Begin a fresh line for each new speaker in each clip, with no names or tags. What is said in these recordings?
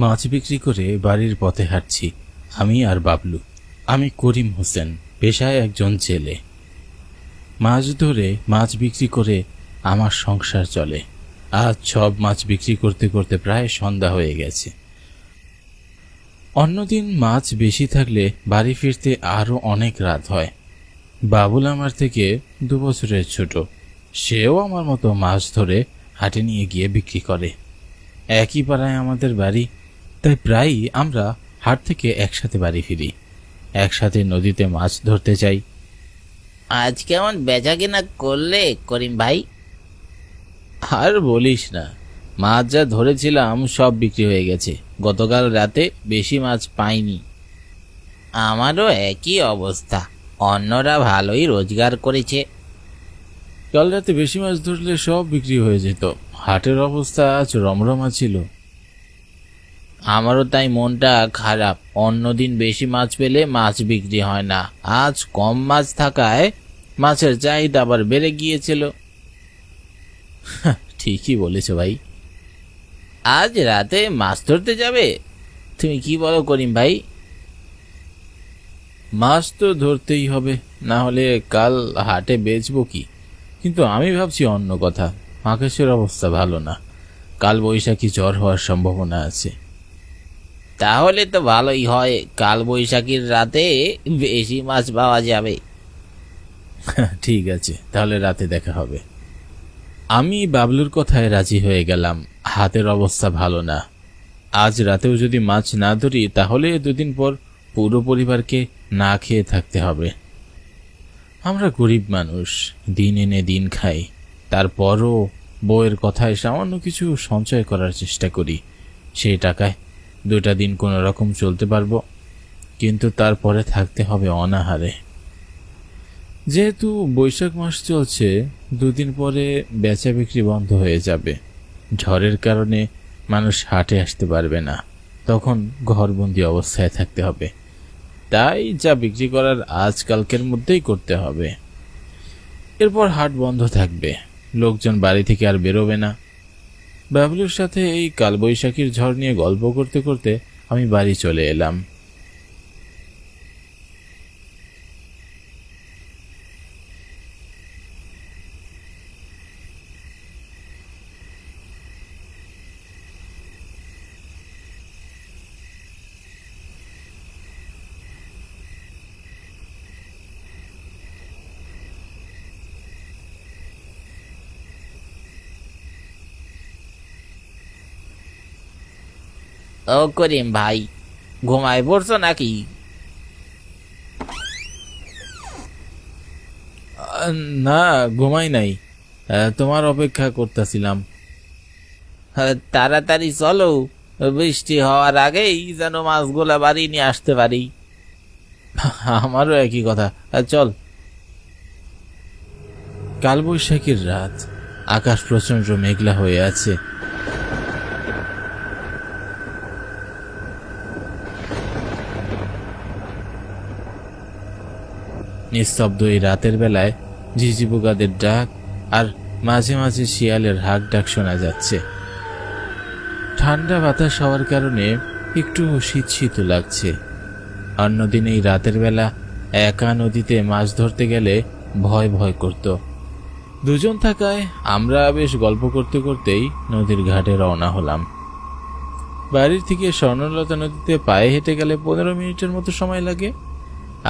মাছ বিক্রি করে বাড়ির পথে হাঁটছি আমি আর বাবলু। আমি করিম হোসেন, পেশায় একজন জেলে। মাছ ধরে মাছ বিক্রি করে আমার সংসার চলে। আজ সব মাছ বিক্রি করতে করতে প্রায় সন্ধ্যা হয়ে গেছে। অন্যদিন মাছ বেশি থাকলে বাড়ি ফিরতে আরও অনেক রাত হয়। বাবুল আমার থেকে 2 বছরের ছোট। সেও আমার মতো মাছ ধরে হাটে নিয়ে গিয়ে বিক্রি করে। একই পাড়ায় আমাদের বাড়ি, তাই প্রায়ই আমরা হাট থেকে একসাথে বাড়ি ফিরি, একসাথে নদীতে মাছ ধরতে যাই।
আজ কেমন বেচা কিনা করলে করিম ভাই?
আর বলিস না, মাছ যা ধরেছিলাম সব বিক্রি হয়ে গেছে। গতকাল রাতে বেশি মাছ পাইনি।
আমারও একই অবস্থা। অন্যরা ভালোই রোজগার করেছে।
কাল রাতে বেশি মাছ ধরলে সব বিক্রি হয়ে যেত। হাটের অবস্থা আজ রমরমা ছিল।
আমারও তাই মনটা খারাপ। অন্যদিন বেশি মাছ পেলে মাছ বিক্রি হয় না, আজ কম মাছ থাকায় মাছের চাহিদা আবার বেড়ে গিয়েছিল।
ঠিকই বলেছ ভাই।
আজ রাতে মাছ ধরতে যাবে? তুমি কি বলো করিম ভাই?
মাছ তো ধরতেই হবে, না হলে কাল হাটে বেচবো কি? কিন্তু আমি ভাবছি অন্য কথা। আকাশের অবস্থা ভালো না, কাল বৈশাখী ঝড় হওয়ার সম্ভাবনা আছে।
তাহলে তো ভালোই হয়, কাল বৈশাখীর রাতে বেশি মাছ পাওয়া যাবে।
ঠিক আছে, তাহলে রাতে দেখা হবে। আমি বাবলুর কথায় রাজি হয়ে গেলাম। হাতের অবস্থা ভালো না। আজ রাতেও যদি মাছ না ধরি তাহলে 2 দিন পর পুরো পরিবারকে না খেয়ে থাকতে হবে। আমরা গরিব মানুষ, দিন এনে দিন খাই। তারপরও বউয়ের কথায় সামান্য কিছু সঞ্চয় করার চেষ্টা করি। সেই টাকায় 2টা দিন কোনো রকম চলতে পারবো, কিন্তু তারপরে থাকতে হবে অনাহারে। যেহেতু বৈশাখ মাস চলছে, 2 দিন পরে বেচা বিক্রি বন্ধ হয়ে যাবে। ঝড়ের কারণে মানুষ হাটে আসতে পারবে না, তখন ঘরবন্দি অবস্থায় থাকতে হবে। তাই যা বিক্রি করার আজকালকের মধ্যেই করতে হবে। এরপর হাট বন্ধ থাকবে, লোকজন বাড়ি থেকে আর বেরোবে না। বাবলুর সাথে এই কালবৈশাখীর ঝড় নিয়ে গল্প করতে করতে আমি বাড়ি চলে এলাম।
ও করিম ভাই, ঘুমায় পড়ছো নাকি?
না, ঘুমাই নাই, তোমার অপেক্ষা করতেছিলাম।
তাড়াতাড়ি চলো, বৃষ্টি হওয়ার আগেই যেন মাছগুলা বাড়ি নিয়ে আসতে পারি।
আমারও একই কথা, চল। কালবৈশাখীর রাত, আকাশ প্রচন্ড মেঘলা হয়ে আছে। নিস্তব্ধ এই রাতের বেলায় ঝিঝি পোকাদের ডাক আর মাঝে মাঝে শিয়ালের হাঁক ডাক শোনা যাচ্ছে। ঠান্ডা বাতাস হওয়ার কারণে একটু শীত শীত লাগছে। অন্যদিন এই রাতের বেলা একা নদীতে মাছ ধরতে গেলে ভয় ভয় করত। 2 জন থাকায় আমরা বেশ গল্প করতে করতেই নদীর ঘাটে রওনা হলাম। বাড়ির থেকে স্বর্ণলতা নদীতে পায়ে হেঁটে গেলে 15 মিনিটের মতো সময় লাগে।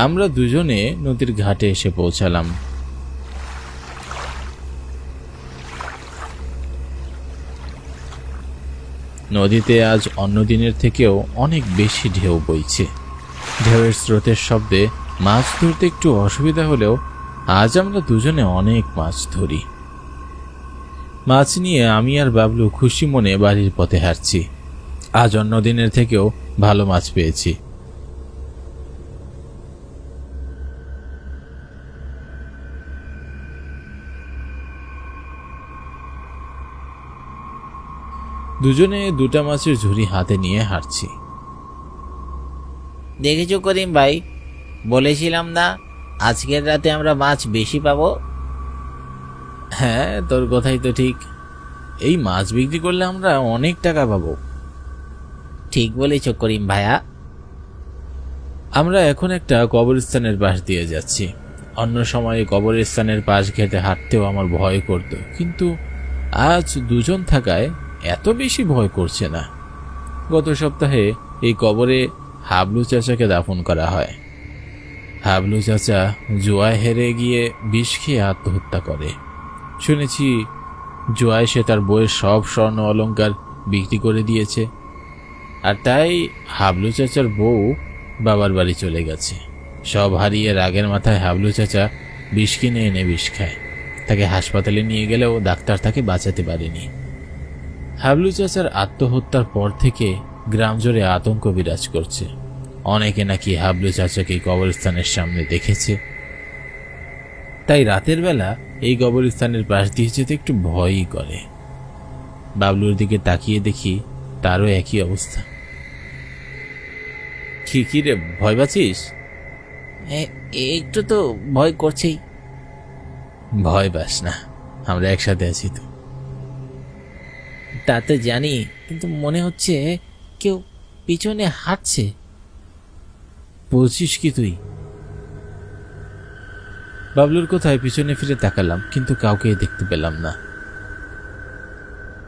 আমরা 2 জনে নদীর ঘাটে এসে পৌঁছালাম। নদীতে আজ অন্য দিনের থেকেও অনেক বেশি ঢেউ বইছে। ঢেউয়ের স্রোতের শব্দে মাছ ধরতে একটু অসুবিধা হলেও আজ আমরা 2 জনে অনেক মাছ ধরি। মাছ নিয়ে আমি আর বাবলু খুশি মনে বাড়ির পথে হাঁটছি। আজ অন্য দিনের থেকেও ভালো মাছ পেয়েছি। দুজনে 2টা মাছের ঝুড়ি হাতে নিয়ে হাঁটছি।
দেখেছো করিম ভাই, বলেছিলাম না আজকের রাতে আমরা মাছ বেশি পাবো?
হ্যাঁ, তোর কথাই তো ঠিক। এই মাছ বিক্রি করলে আমরা অনেক টাকা পাবো।
ঠিক বলেছ করিম ভাইয়া।
আমরা এখন একটা কবরস্থানের পাশ দিয়ে যাচ্ছি। অন্য সময়ে কবরস্থানের পাশ ঘেটে হাঁটতেও আমার ভয় করত, কিন্তু আজ দুজন থাকায় এত বেশি ভয় করছে না। গত সপ্তাহে এই কবরে হাবলু চাচাকে দাফন করা হয়। হাবলু চাচা জুয়ায় হেরে গিয়ে বিষ খেয়ে আত্মহত্যা করে। শুনেছি জুয়ায় সে তার বইয়ের সব স্বর্ণ অলংকার বিক্রি করে দিয়েছে, আর তাই হাবলু চাচার বউ বাবার বাড়ি চলে গেছে। সব হারিয়ে রাগের মাথায় হাবলু চাচা বিষ কিনে এনে বিষ খায়। তাকে হাসপাতালে নিয়ে গেলেও ডাক্তার তাকে বাঁচাতে পারেনি। হাবলু চাচার আত্মহত্যার পর থেকে গ্রাম জুড়ে আতঙ্ক বিরাজ করছে। অনেকে নাকি হাবলু চাচাকে কবরস্থানের সামনে দেখেছে। তাই রাতের বেলা এই কবরস্থানের পাশ দিয়ে যেতে একটু ভয়ই করে। বাবলুর দিকে তাকিয়ে দেখি তারও একই অবস্থা। কি রে, ভয় পাচ্ছিস?
একটু তো ভয় করছেই।
ভয় পাস না, আমরা একসাথে আছি তো।
তা তো জানি, কিন্তু মনে হচ্ছে কেউ পিছনে হাঁটছে।
বলছিস কি তুই? বাবলুর কোথায় পিছনে ফিরে তাকালাম, কিন্তু কাউকেই দেখতে পেলাম না।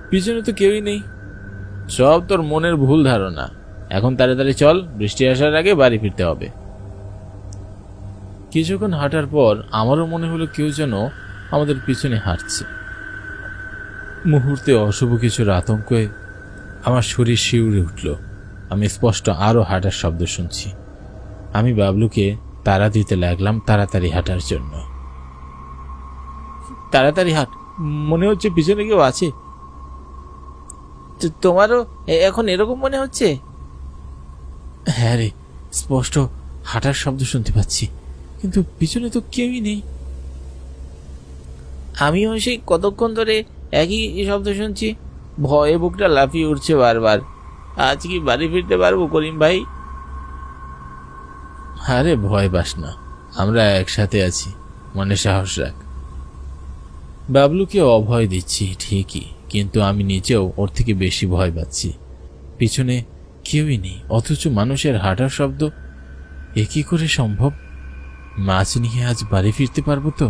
পিছনে তো কেউই নেই। সব তোর মনের ভুল ধারণা। এখন তাড়াতাড়ি চল, বৃষ্টি আসার আগে বাড়ি ফিরতে হবে। কিছুক্ষণ হাঁটার পর আমারও মনে হলো কেউ যেন আমাদের পিছনে হাঁটছে। মুহূর্তে অশুভ কিছুর আতঙ্কে আমার শরীর শিউরে উঠল। আমি স্পষ্ট আরো হাঁটার শব্দ শুনছি। আমি বাবলুকে তাড়া দিতে লাগলাম তাড়াতাড়ি হাঁটার জন্য। তাড়াতাড়ি হাঁট, মনে হচ্ছে পিছনে কেউ আছে।
তোমারও এখন এরকম মনে হচ্ছে?
হ্যাঁ রে, স্পষ্ট হাঁটার শব্দ শুনতে পাচ্ছি, কিন্তু পিছনে তো কেউই নেই।
আমিও সেই কতক্ষণ ধরে একই শব্দ শুনছি। ভয়ে বুকটা লাফিয়ে উঠছে বারবার। আজ কি বাড়ি ফিরতে পারবো করিম ভাই?
আরে ভয় পাস না, আমরা একসাথে আছি, মনে সাহস রাখ। বাবলুকে অভয় দিচ্ছি ঠিকই, কিন্তু আমি নিজেও ওর থেকে বেশি ভয় পাচ্ছি। পিছনে কেউই নেই, অথচ মানুষের হাঁটার শব্দ। এ কি করে সম্ভব? মাছ নিয়ে আজ বাড়ি ফিরতে পারবো তো?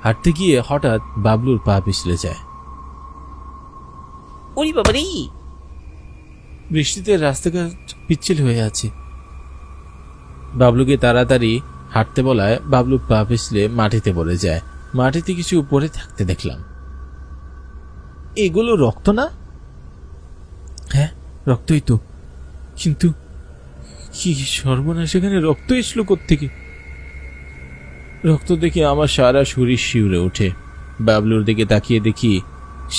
হাঁটতে গিয়ে হঠাৎ বাবলুর পা পিছলে যায়।
ওরে বাবা রে!
বৃষ্টিতে রাস্তাঘাট পিচ্ছিল হয়ে আছে। বাবলুকে তাড়াতাড়ি হাঁটতে বলায় বাবলু পা পিছলে মাটিতে পড়ে যায়। মাটিতে কিছু উপরে থাকতে দেখলাম। এগুলো রক্ত না? হ্যাঁ, রক্তই তো, কিন্তু কি সর্বনাশ, এখানে রক্ত এসলো কোত্থেকে? রক্ত দেখে আমার সারা শরীর শিউরে ওঠে। বাবলুর দিকে তাকিয়ে দেখি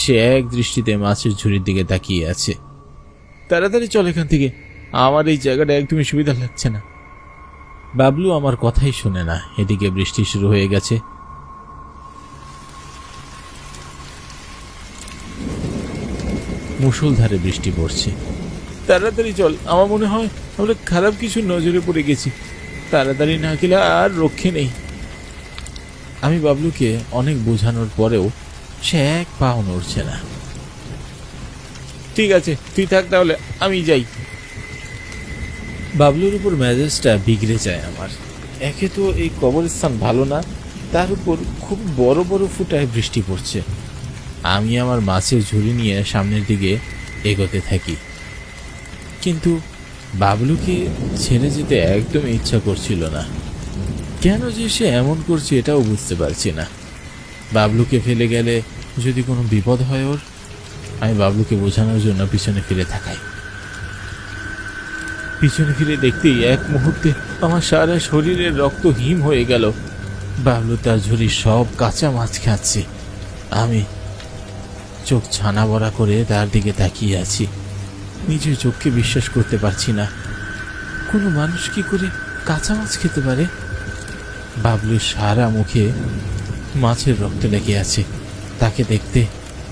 সে এক দৃষ্টিতে মাছের ঝুড়ির দিকে তাকিয়ে আছে। তাড়াতাড়ি চল এখান থেকে, আমার এই জায়গাটা একদমই সুবিধা লাগছে না। বাবলু আমার কথাই শুনে না। এদিকে বৃষ্টি শুরু হয়ে গেছে। মুষলধারে বৃষ্টি পড়ছে। তাড়াতাড়ি চল, আমার মনে হয় আমরা খারাপ কিছু নজরে পড়ে গেছি। তাড়াতাড়ি না গেলে আর রক্ষে নেই। আমি বাবলুকে অনেক বোঝানোর পরেও সে এক পাও নড়ছে না। ঠিক আছে, তুই থাক তাহলে, আমি যাই। বাবলুর উপর মেজাজটা বিগড়ে যায় আমার। একে তো এই কবরস্থান ভালো না, তার উপর খুব বড় বড় ফুটায় বৃষ্টি পড়ছে। আমি আমার মাছের ঝুড়ি নিয়ে সামনের দিকে এগোতে থাকি, কিন্তু বাবলুকে ছেড়ে যেতে একদম ইচ্ছা করছিল না। কেন যে সে এমন করছে এটাও বুঝতে পারছি না। বাবলুকে ফেলে গেলে যদি কোনো বিপদ হয় ওর। আমি বাবলুকে বোঝানোর জন্য পিছনে ফিরে তাকাই। পিছনে ফিরে দেখতেই এক মুহূর্তে আমার সারা শরীরের রক্ত হিম হয়ে গেল। বাবলু তার ঝুড়ির সব কাঁচা মাছ খাচ্ছে। আমি চোখ ছানা বড়া করে তার দিকে তাকিয়ে আছি। নিজের চোখকে বিশ্বাস করতে পারছি না। কোনো মানুষ কি করে কাঁচা মাছ খেতে পারে? বাবলুর সারা মুখে মাছের রক্ত লেগে আছে। তাকে দেখতে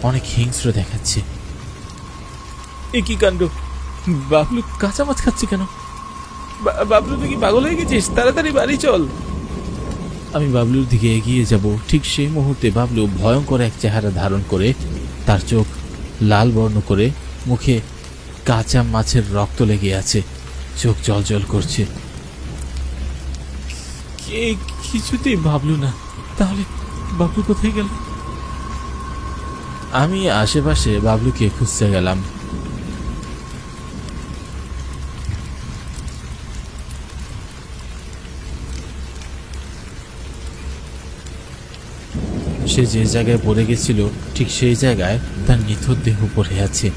অনেক হিংস্র দেখাচ্ছে। এ কি কাণ্ড! বাবলু কাঁচা মাছ খাচ্ছে কেন? বাবলু, তুই কি পাগল হয়ে গেছিস? তাড়াতাড়ি বাড়ি চল। আমি বাবলুর দিকে এগিয়ে যাব, ঠিক সেই মুহূর্তে বাবলু ভয়ঙ্কর এক চেহারা ধারণ করে, তার চোখ লাল বর্ণ করে, মুখে কাঁচা মাছের রক্ত লেগে আছে, চোখ জল করছে। কিছুতেই ভাবলু না, তাহলে বাবলু কোথায় গেল? আমি আশেপাশে বাবলুকে খুঁজতে গেলাম। সে যে জায়গায় পড়ে গেছিল ঠিক সেই জায়গায় তার নিথর দেহ পড়ে আছে।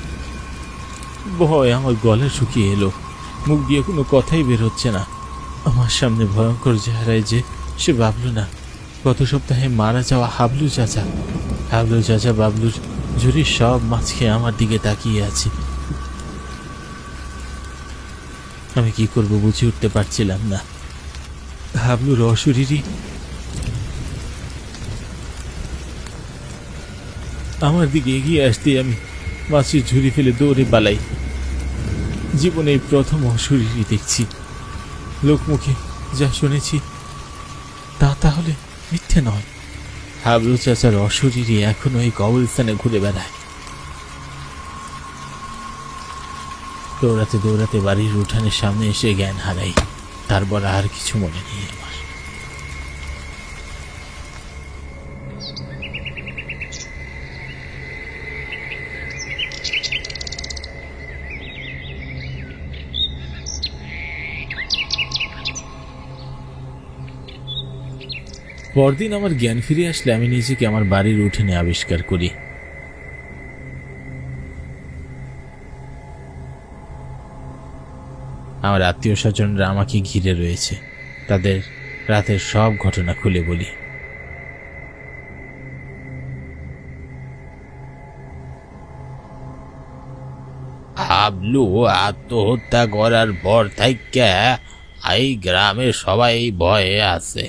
ভয় আমার গলা শুকিয়ে এলো, মুখ দিয়ে কোনো কথাই বের হচ্ছে না। আমার সামনে ভয়ঙ্কর চেহারায় যে সে বাবলু না, গত সপ্তাহে মারা যাওয়া হাবলু চাচা। হাবলু চাচা বাবলুর ঝুড়ির সব মাছ খেয়ে আমার দিকে তাকিয়ে আছে। আমি কি করব বুঝে উঠতে পারছিলাম না। হাবলুর অশরীরী আমার দিকে এগিয়ে আসতে আমি মাছের ঝুড়ি ফেলে দৌড়ে পালাই। জীবনে এই প্রথম অশরীরী দেখছি। লোকমুখে যা শুনেছি তাহলে মিথ্যে নয়। হাবলু চাচার অশরীরী এখনো এই কবরস্থানে ঘুরে বেড়ায়। দৌড়াতে দৌড়াতে বাড়ির উঠানের সামনে এসে জ্ঞান হারাই। তারপর আর কিছু মনে নেই আমার। পরদিন আমার জ্ঞান ফিরে আসলে আমি নিজেকে আমার বাড়ির উঠানে আবিষ্কার করি। আমার আত্মীয় স্বজনরা আমাকে ঘিরে রয়েছে, তাদের রাতের সব ঘটনা খুলে বলি।
হাবলু আত্মহত্যা করার পর থেকে এই গ্রামের সবাই ভয়ে আছে।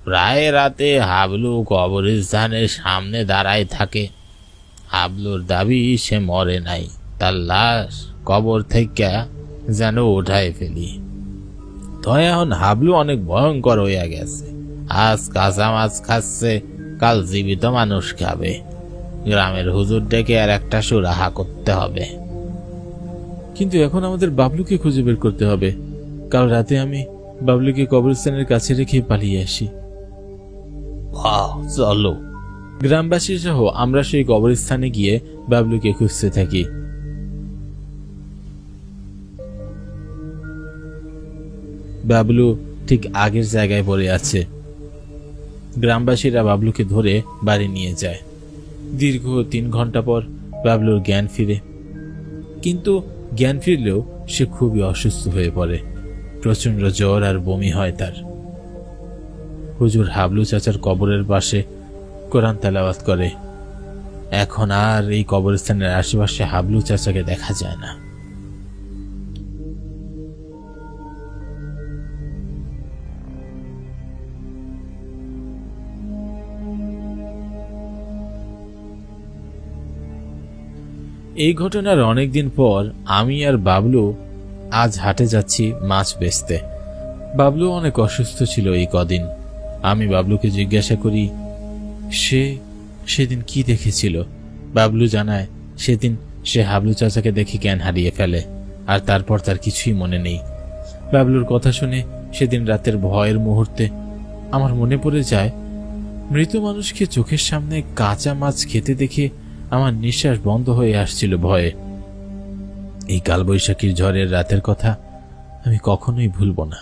প্রায় রাতে হাবলু কবরস্থানের সামনে দাঁড়ায় থাকে। হাবলুর দাবি সে মরে নাই, তার লাশ কবর থেকে যেন উঠায় ফেলি। তো এখন হাবলু অনেক ভয়ঙ্কর হইয়া গেছে। আজ কাঁচা মাছ খাচ্ছে, কাল জীবিত মানুষ খাবে। গ্রামের হুজুর ডেকে আর একটা সুরাহা করতে হবে।
কিন্তু এখন আমাদের বাবলুকে খুঁজে বের করতে হবে। কাল রাতে আমি বাবলুকে কবরস্থানের কাছে রেখে পালিয়ে আসি।
চলো।
গ্রামবাসী সহ আমরা সেই কবরস্থানে গিয়ে বাবলুকে খুঁজতে থাকি। বাবলু ঠিক আগের জায়গায় পড়ে আছে। গ্রামবাসীরা বাবলুকে ধরে বাড়ি নিয়ে যায়। দীর্ঘ 3 ঘন্টা পর বাবলুর জ্ঞান ফিরে, কিন্তু জ্ঞান ফিরলেও সে খুবই অসুস্থ হয়ে পড়ে। প্রচন্ড জ্বর আর বমি হয় তার। হুজুর হাবলু চাচার কবরের পাশে কোরআন তেলাওয়াত করে। এখন আর এই কবরস্থানের আশেপাশে হাবলু চাচাকে দেখা যায় না। এই ঘটনার অনেকদিন পর আমি আর বাবলু আজ হাটে যাচ্ছি মাছ বেচতে। বাবলু অনেক অসুস্থ ছিল এই কদিন। আমি বাবলুকে জিজ্ঞাসা করি সেদিন কি দেখেছিল। বাবলু জানায় সেদিন সে হাবলু চাচাকে দেখে জ্ঞান হারিয়ে ফেলে, আর তারপর তার কিছুই মনে নেই। বাবলুর কথা শুনে সেদিন রাতের ভয়ের মুহূর্তে আমার মনে পড়ে যায় মৃত মানুষকে চোখের সামনে কাঁচা মাছ খেতে দেখে আমার নিঃশ্বাস বন্ধ হয়ে আসছিল ভয়ে। এই কালবৈশাখীর ঝড়ের রাতের কথা আমি কখনোই ভুলব না।